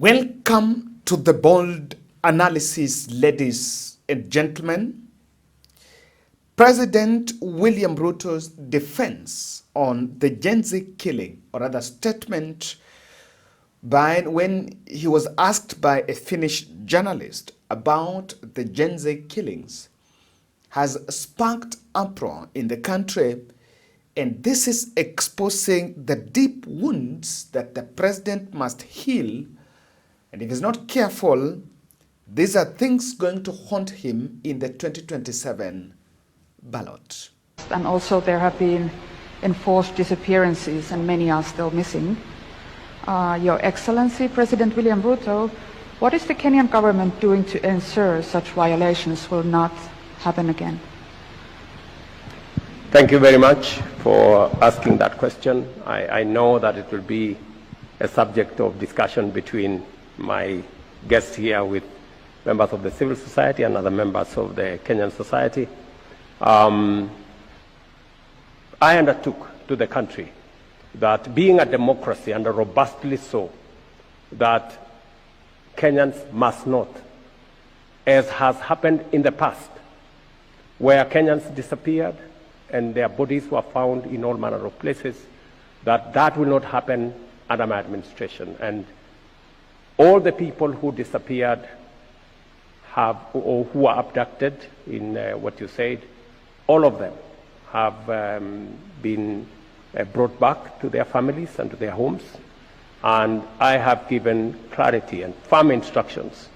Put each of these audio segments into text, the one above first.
Welcome to the bold analysis, ladies and gentlemen. President William Ruto's defense on the Gen Z killing, or rather statement when he was asked by a Finnish journalist about the Gen Z killings, has sparked uproar in the country, and this is exposing the deep wounds that the president must heal. And if he's not careful, these are things going to haunt him in the 2027 ballot. And also there have been enforced disappearances and many are still missing. Your Excellency, President William Ruto, what is the Kenyan government doing to ensure such violations will not happen again? Thank you very much for asking that question. I know that it will be a subject of discussion between my guests here with members of the civil society and other members of the Kenyan society. I undertook to the country that being a democracy, and robustly so, that Kenyans must not, as has happened in the past, where Kenyans disappeared and their bodies were found in all manner of places, that will not happen under my administration. And all the people who disappeared or who were abducted in what you said, all of them have been brought back to their families and to their homes. And I have given clarity and firm instructions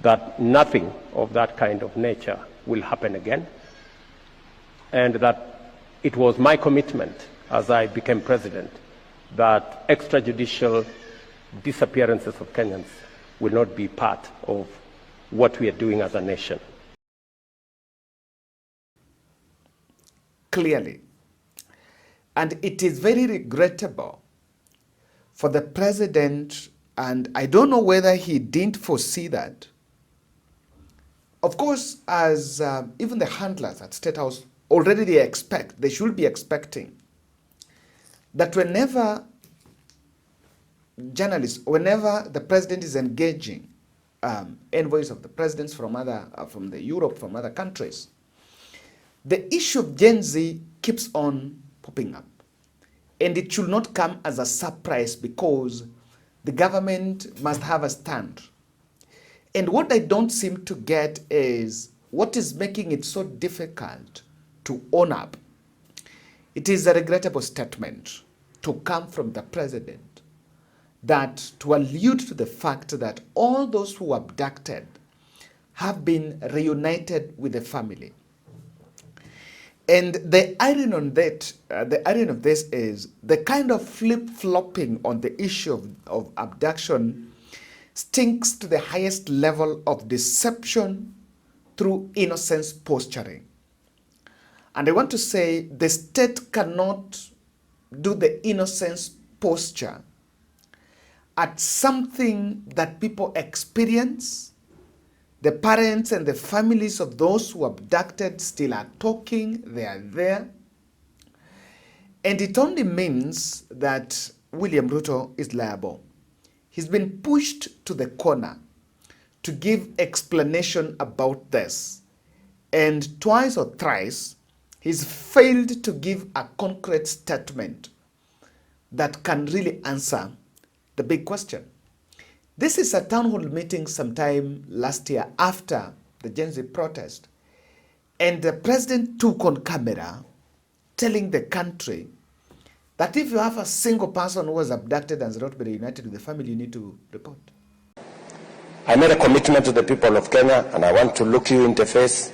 that nothing of that kind of nature will happen again. And that it was my commitment as I became president that extrajudicial disappearances of Kenyans will not be part of what we are doing as a nation. Clearly. And it is very regrettable for the president, and I don't know whether he didn't foresee that. Of course, as even the handlers at State House already they should be expecting that whenever the president is engaging envoys of the presidents from the Europe, from other countries, the issue of Gen Z keeps on popping up. And it should not come as a surprise because the government must have a stand. And what I don't seem to get is what is making it so difficult to own up. It is a regrettable statement to come from the president, that to allude to the fact that all those who were abducted have been reunited with the family. And the irony on that, the irony of this is the kind of flip-flopping on the issue of abduction stinks to the highest level of deception through innocence posturing. And I want to say the state cannot do the innocence posture at something that people experience. The parents and the families of those who abducted still are talking, they are there. And it only means that William Ruto is liable. He's been pushed to the corner to give explanation about this. And twice or thrice, he's failed to give a concrete statement that can really answer the big question. This is a town hall meeting sometime last year after the Gen Z protest. And the president took on camera telling the country that if you have a single person who was abducted and has not been reunited with the family, you need to report. I made a commitment to the people of Kenya, and I want to look you in the face,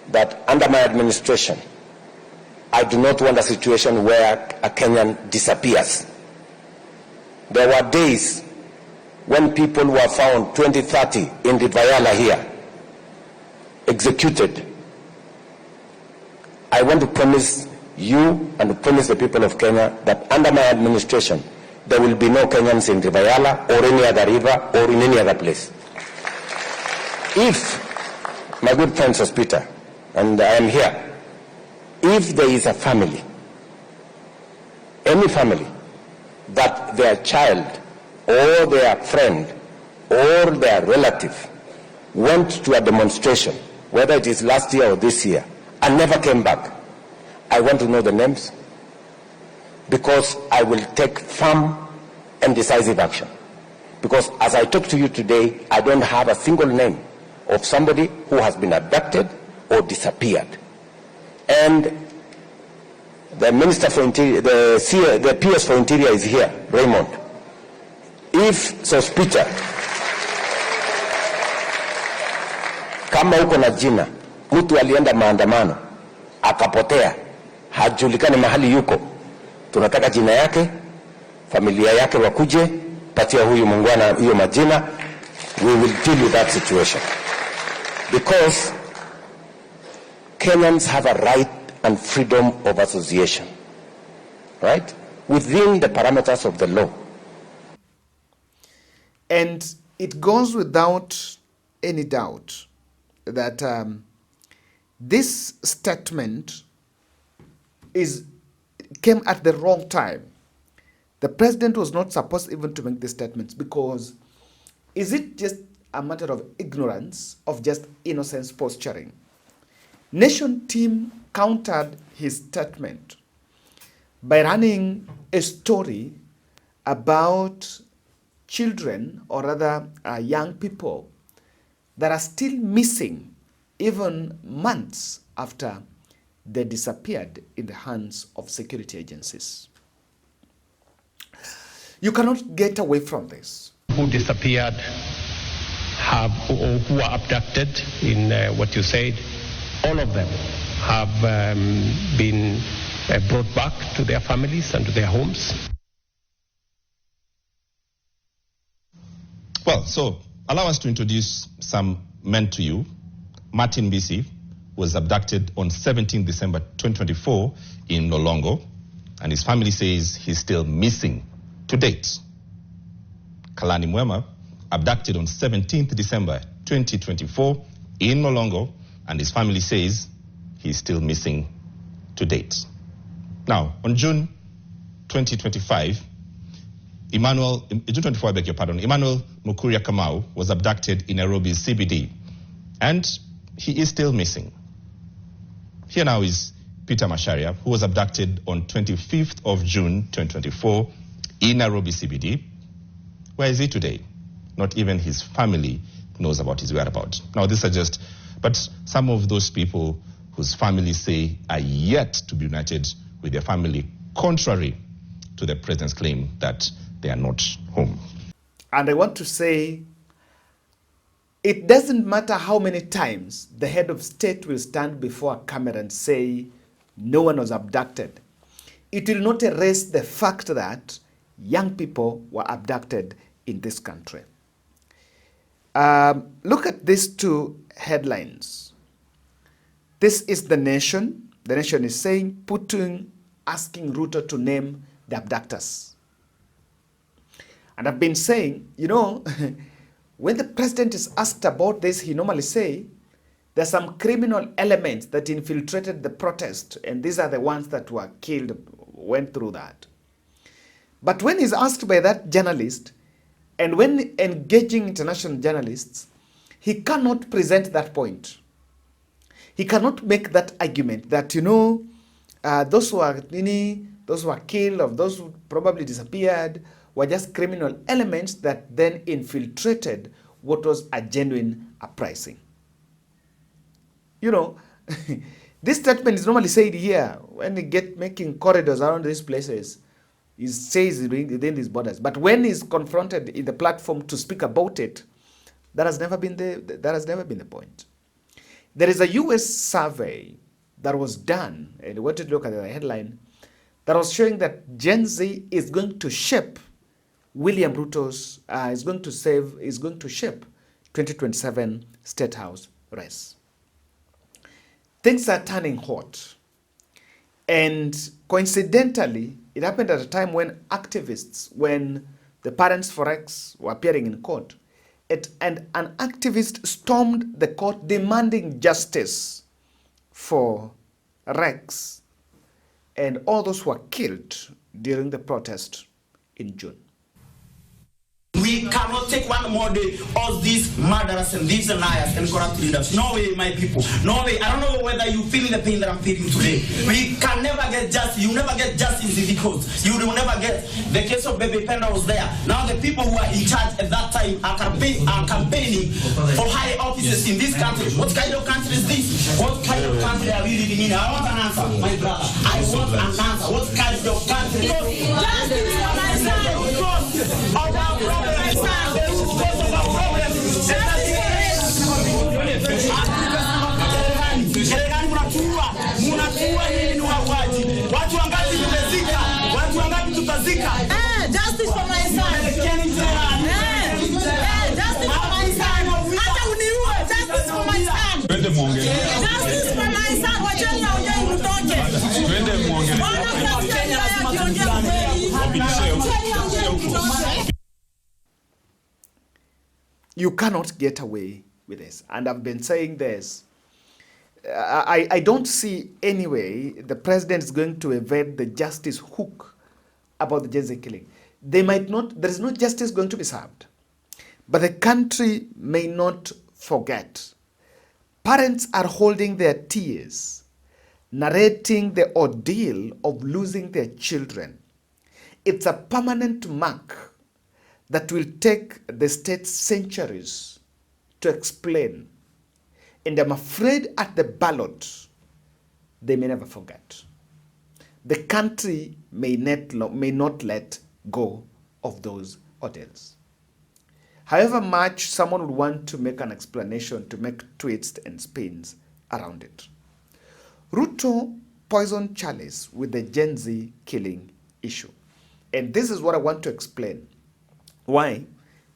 that under my administration, I do not want a situation where a Kenyan disappears. There were days when people were found 20, 30 in the Vayala here, executed. I want to promise you and to promise the people of Kenya that under my administration, there will be no Kenyans in the Vayala or any other river or in any other place. If, my good friend Peter, and I am here, if there is a family, any family, that their child or their friend or their relative went to a demonstration, whether it is last year or this year, and never came back, I want to know the names, because I will take firm and decisive action. Because as I talk to you today, I don't have a single name of somebody who has been abducted or disappeared. And the Minister for Interior, the PS for Interior is here, Raymond. If Sospita, kama uko na jina, mtu alienda maandamano, akapotea, hajulikani mahali yuko, tunataka jina yake, familia yake wakuje, patia huyu mungwana hiyo majina, we will deal with that situation. Because Kenyans have a right and freedom of association, right? Within the parameters of the law. And it goes without any doubt that this statement came at the wrong time. The president was not supposed even to make these statements, because is it just a matter of ignorance, of just innocence posturing? Nation team countered his statement by running a story about children, or rather young people, that are still missing even months after they disappeared in the hands of security agencies. You cannot get away from this. Who disappeared or who were abducted in what you said, all of them have been brought back to their families and to their homes. Well, so allow us to introduce some men to you. Martin Bisi was abducted on 17 December 2024 in Nolongo, and his family says he's still missing to date. Kalani Mwema, abducted on 17th December 2024 in Nolongo, and his family says he's still missing to date. Now, on June 2025, Emmanuel Mukuria Kamau was abducted in Nairobi's CBD, and he is still missing. Here now is Peter Masharia, who was abducted on 25th of June 2024 in Nairobi CBD. Where is he today? Not even his family knows about his whereabouts. Now, these are just, but some of those people whose families say are yet to be united with their family, contrary to the president's claim that they are not home. And I want to say, it doesn't matter how many times the head of state will stand before a camera and say no one was abducted. It will not erase the fact that young people were abducted in this country. Look at these two headlines. This is The Nation. The Nation is saying, Putin asking Ruto to name the abductors. And I've been saying, you know, when the president is asked about this, he normally say, there's some criminal elements that infiltrated the protest, and these are the ones that were killed, went through that. But when he's asked by that journalist, and when engaging international journalists, he cannot present that point. He cannot make that argument that, you know, those who are killed, or those who probably disappeared, were just criminal elements that then infiltrated what was a genuine uprising. You know, this statement is normally said here when they get making corridors around these places. He says within these borders, but when he's confronted in the platform to speak about it, that has never been the point. There is a U.S. survey that was done, and we wanted to look at the headline, that was showing that Gen Z is going to shape William Ruto's is going to shape 2027 State House race. Things are turning hot, and coincidentally, it happened at a time when activists, when the parents for Rex were appearing in court, and an activist stormed the court demanding justice for Rex and all those who were killed during the protest in June. We We cannot take one more day of these murderers and these liars and corrupt leaders. No way, my people. No way. I don't know whether you feel the pain that I'm feeling today. We can never get justice. You never get justice because you will never get. The case of Baby Penda was there. Now the people who are in charge at that time are campaigning for high offices in this country. What kind of country is this? What kind of country are we living in? I want an answer, my brother. I want an answer. What kind of country? Justice for my son. Because of our problems. Because of our problems. Munatuua nini ni wauaji? Watu wangapi tumezika? Watu wangapi tutazika? Justice for my son. Justice for my son. Hata uniue, justice for my son. Twende muongelee. Justice for my son. Wacheni aongee mtoke. Twende muongelee. You cannot get away with this. And I've been saying this. I don't see any way the president is going to evade the justice hook about the Gen Z killing. They might not, there is no justice going to be served. But the country may not forget. Parents are holding their tears, narrating the ordeal of losing their children. It's a permanent mark that will take the state centuries to explain. And I'm afraid at the ballot, they may never forget. The country may not let go of those ordeals. However much someone would want to make an explanation, to make twists and spins around it. Ruto poisoned chalice with the Gen Z killing issue. And this is what I want to explain. Why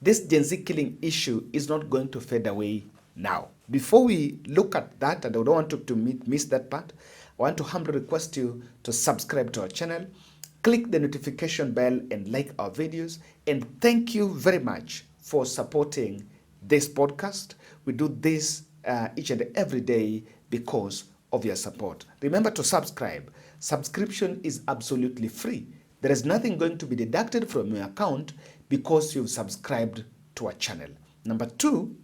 this Gen Z killing issue is not going to fade away now. Before we look at that, and I don't want to miss that part, I want to humbly request you to subscribe to our channel, click the notification bell and like our videos. And thank you very much for supporting this podcast. We do this each and every day because of your support. Remember to subscribe. Subscription is absolutely free. There is nothing going to be deducted from your account because you've subscribed to our channel. Number two,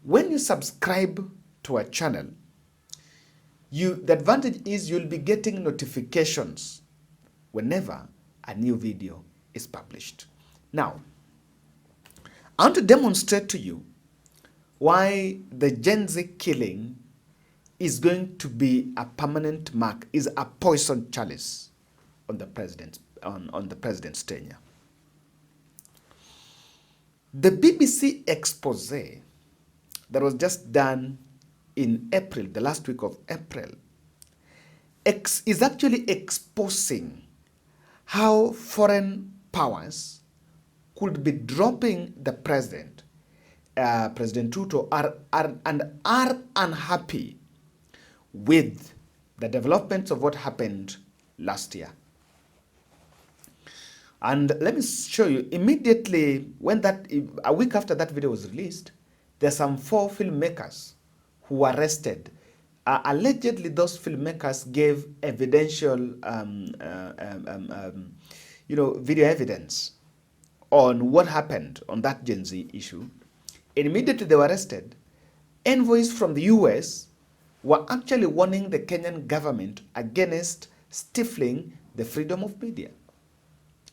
when you subscribe to our channel, the advantage is you'll be getting notifications whenever a new video is published. Now, I want to demonstrate to you why the Gen Z killing is going to be a permanent mark, is a poison chalice on the president's tenure. The BBC expose that was just done in April, the last week of April, is actually exposing how foreign powers could be dropping the president, President Ruto, are unhappy with the developments of what happened last year. And let me show you, immediately when a week after that video was released, there are some 4 filmmakers who were arrested. Allegedly, those filmmakers gave evidential, video evidence on what happened on that Gen Z issue. And immediately they were arrested. Envoys from the US were actually warning the Kenyan government against stifling the freedom of media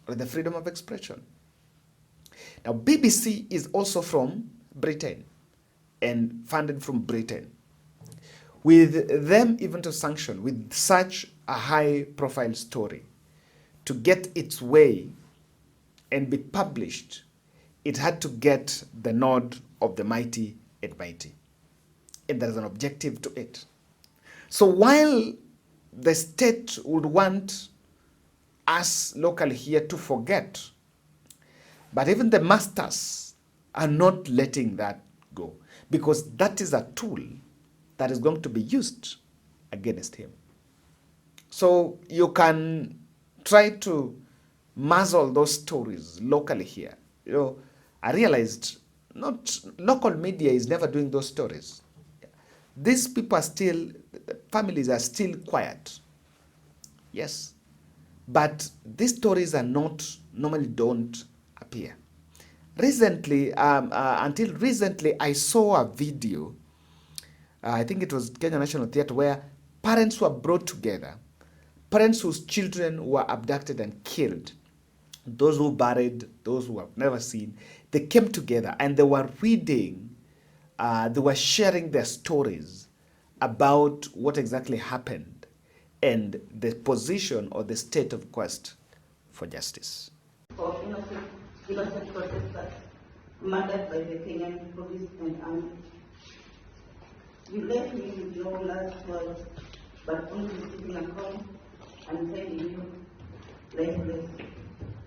or the freedom of expression. Now, BBC is also from Britain and funded from Britain. With them even to sanction, with such a high-profile story, to get its way and be published, it had to get the nod of the mighty and mighty. And there is an objective to it. So while the state would want us locally here to forget, but even the masters are not letting that go, because that is a tool that is going to be used against him. So you can try to muzzle those stories locally here. I realized not local media is never doing those stories. These people are still, families are still quiet. Yes. But these stories are not, normally don't appear. recently, until recently, I saw a video, I think it was Kenya National Theatre, where parents were brought together, parents whose children were abducted and killed, those who buried, those who have never seen, they came together and they were reading, they were sharing their stories about what exactly happened and the position or the state of quest for justice. For innocent protesters murdered by the Kenyan police and army. You left me with no last words, but only sitting at home and telling you, lifeless.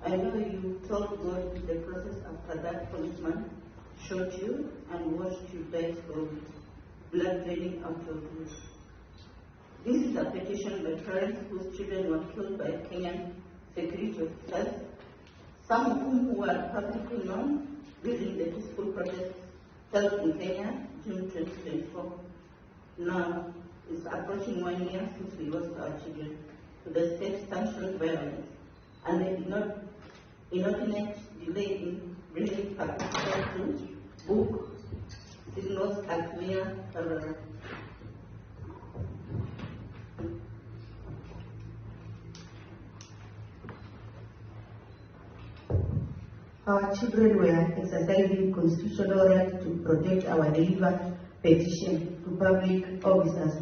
I know you told God the process after that policeman shot you and watched you die slowly, blood draining out of you. This is a petition by parents whose children were killed by Kenyan security officers, some of whom were publicly known during the peaceful protests held in Kenya, June 2024. Now, it's approaching 1 year since we lost our children to the state-sanctioned violence, and the inordinate delay in bringing participants to book signals a clear error. Our children were exercising constitutional right to protect our delivered petition to public officers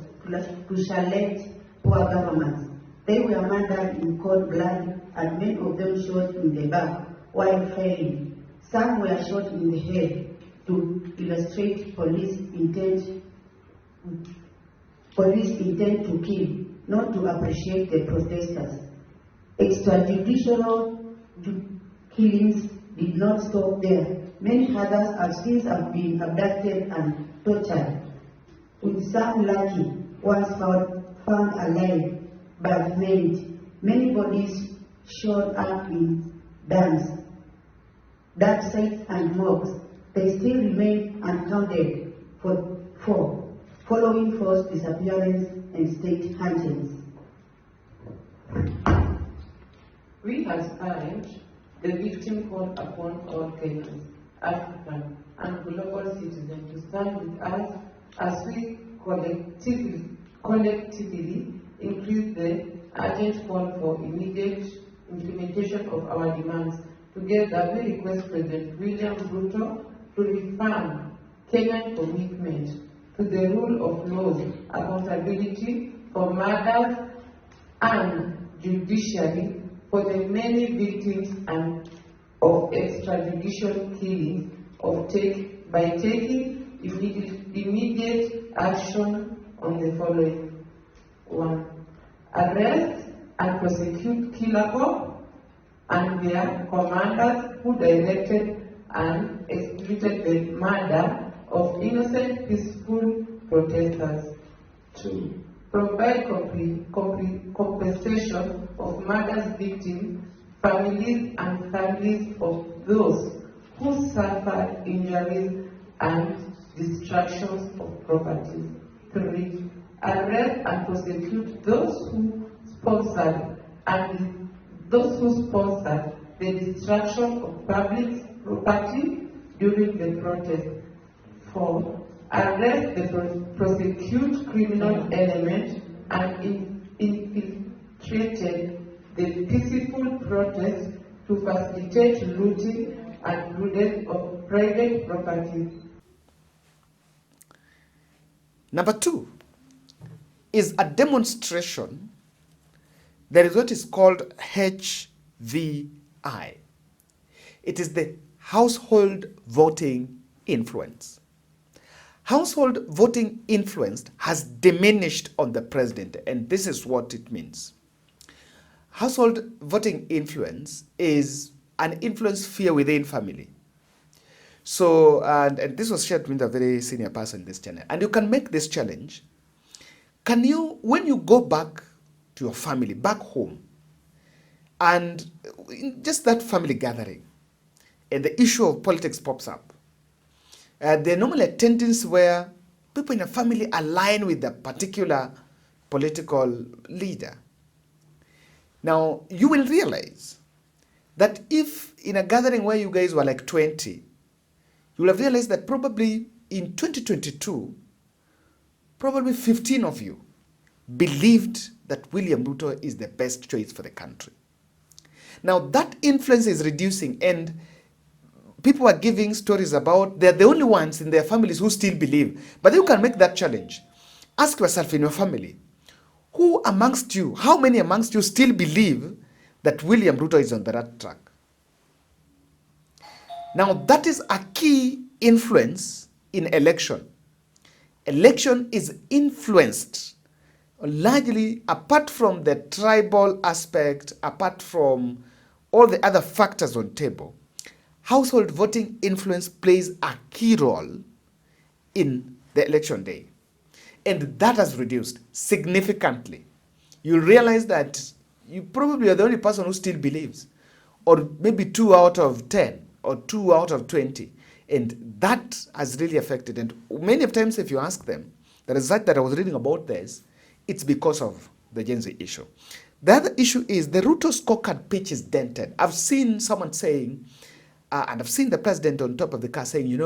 to challenge poor governments. They were murdered in cold blood and many of them shot in the back while fighting. Some were shot in the head to illustrate police intent to kill, not to appreciate the protesters. Extrajudicial killings did not stop there. Many others have since been abducted and tortured, with some lucky ones found alive but maimed. Many bodies showed up in dams, dark sites and mobs. They still remain uncounted for following forced disappearance and state huntings. We as parents, the victim called upon all Kenyans, African and global citizens to stand with us as we collectively increase the urgent call for immediate implementation of our demands. Together, we request President William Ruto to reaffirm Kenyan commitment to the rule of law, accountability for murders, and judiciary for the many victims and of extrajudicial killings by taking immediate action on the following. 1. Arrest and prosecute Kilako and their commanders who directed and executed the murder of innocent peaceful protesters. 2. Provide compensation of murder's victims, families and families of those who suffered injuries and destructions of property. 3. Arrest and prosecute those who sponsored the destruction of public property during the protest. 4. Arrest the prosecute criminal element and infiltrated the peaceful protest to facilitate looting and looting of private property. Number 2 is a demonstration. There is what is called HVI. It is the household voting influence. Household voting influence has diminished on the president, and this is what it means. Household voting influence is an influence sphere within family. So, and this was shared with a very senior person in this channel. And you can make this challenge. Can you, when you go back to your family, back home, and in just that family gathering, and the issue of politics pops up, there are normally tendencies where people in a family align with a particular political leader. Now, you will realize that if in a gathering where you guys were like 20, you will have realized that probably in 2022, probably 15 of you believed that William Ruto is the best choice for the country. Now that influence is reducing, and people are giving stories about they're the only ones in their families who still believe. But you can make that challenge. Ask yourself in your family, who amongst you, how many amongst you still believe that William Ruto is on the right track? Now that is a key influence in election. Election is influenced largely, apart from the tribal aspect, apart from all the other factors on table. Household voting influence plays a key role in the election day. And that has reduced significantly. You'll realize that you probably are the only person who still believes, or maybe 2 out of 10 or 2 out of 20. And that has really affected. And many of times if you ask them, the result that I was reading about this, it's because of the Gen Z issue. The other issue is the Ruto scorecard pitch is dented. I've seen someone saying, and I've seen the president on top of the car saying, in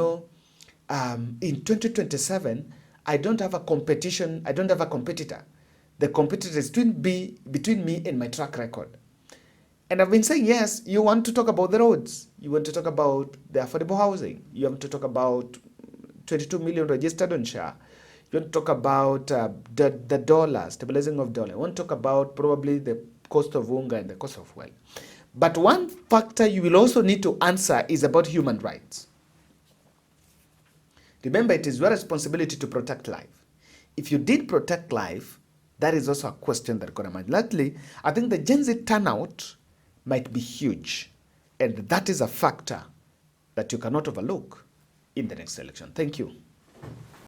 2027, I don't have a competition, I don't have a competitor. The competitor is between me and my track record. And I've been saying, yes, you want to talk about the roads. You want to talk about the affordable housing. You want to talk about 22 million registered on SHA. You want to talk about the dollar, stabilizing of dollar. You want to talk about probably the cost of unga and the cost of oil. But one factor you will also need to answer is about human rights. Remember, it is your responsibility to protect life. If you did protect life, that is also a question that could emerge. Lastly, I think the Gen Z turnout might be huge. And that is a factor that you cannot overlook in the next election. Thank you.